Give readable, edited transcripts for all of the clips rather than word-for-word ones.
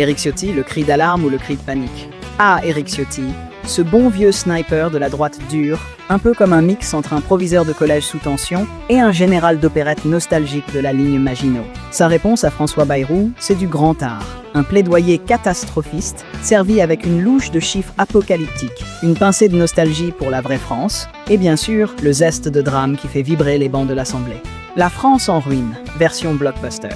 Éric Ciotti, le cri d'alarme ou le cri de panique. Ah, Éric Ciotti, ce bon vieux sniper de la droite dure, un peu comme un mix entre un proviseur de collège sous tension et un général d'opérette nostalgique de la ligne Maginot. Sa réponse à François Bayrou, c'est du grand art. Un plaidoyer catastrophiste, servi avec une louche de chiffres apocalyptiques, une pincée de nostalgie pour la vraie France, et bien sûr, le zeste de drame qui fait vibrer les bancs de l'Assemblée. La France en ruine, version blockbuster.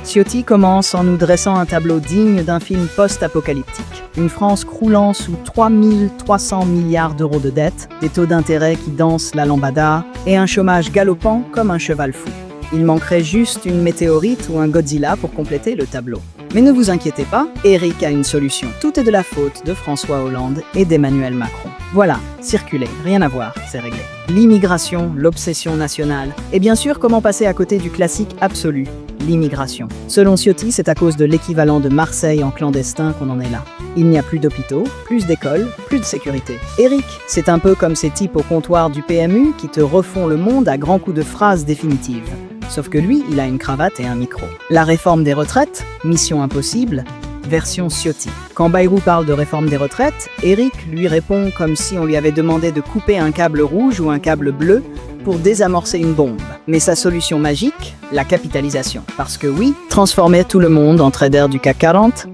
Ciotti commence en nous dressant un tableau digne d'un film post-apocalyptique. Une France croulant sous 3300 milliards d'euros de dettes, des taux d'intérêt qui dansent la lambada et un chômage galopant comme un cheval fou. Il manquerait juste une météorite ou un Godzilla pour compléter le tableau. Mais ne vous inquiétez pas, Éric a une solution. Tout est de la faute de François Hollande et d'Emmanuel Macron. Voilà, circuler, rien à voir, c'est réglé. L'immigration, l'obsession nationale, et bien sûr comment passer à côté du classique absolu, l'immigration. Selon Ciotti, c'est à cause de l'équivalent de Marseille en clandestin qu'on en est là. Il n'y a plus d'hôpitaux, plus d'écoles, plus de sécurité. Éric, c'est un peu comme ces types au comptoir du PMU qui te refont le monde à grands coups de phrases définitives. Sauf que lui, il a une cravate et un micro. La réforme des retraites, mission impossible, version Ciotti. Quand Bayrou parle de réforme des retraites, Éric lui répond comme si on lui avait demandé de couper un câble rouge ou un câble bleu pour désamorcer une bombe. Mais sa solution magique, la capitalisation. Parce que oui, transformer tout le monde en trader du CAC 40,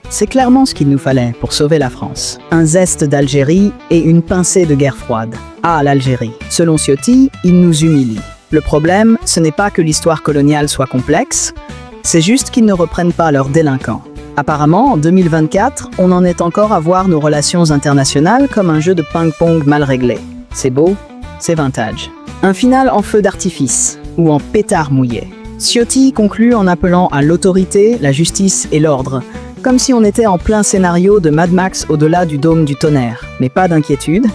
c'est clairement ce qu'il nous fallait pour sauver la France. Un zeste d'Algérie et une pincée de guerre froide. Ah, l'Algérie. Selon Ciotti, il nous humilie. Le problème, ce n'est pas que l'histoire coloniale soit complexe, c'est juste qu'ils ne reprennent pas leurs délinquants. Apparemment, en 2024, on en est encore à voir nos relations internationales comme un jeu de ping-pong mal réglé. C'est beau, c'est vintage. Un final en feu d'artifice, ou en pétard mouillé. Ciotti conclut en appelant à l'autorité, la justice et l'ordre, comme si on était en plein scénario de Mad Max au-delà du dôme du tonnerre. Mais pas d'inquiétude,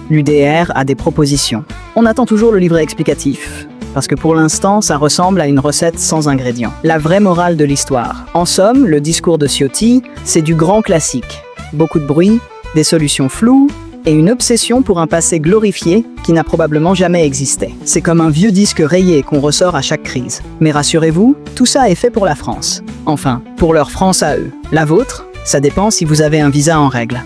l'UDR a des propositions. On attend toujours le livret explicatif, parce que pour l'instant, ça ressemble à une recette sans ingrédients. La vraie morale de l'histoire. En somme, le discours de Ciotti, c'est du grand classique. Beaucoup de bruit, des solutions floues, et une obsession pour un passé glorifié qui n'a probablement jamais existé. C'est comme un vieux disque rayé qu'on ressort à chaque crise. Mais rassurez-vous, tout ça est fait pour la France. Enfin, pour leur France à eux. La vôtre, ça dépend si vous avez un visa en règle.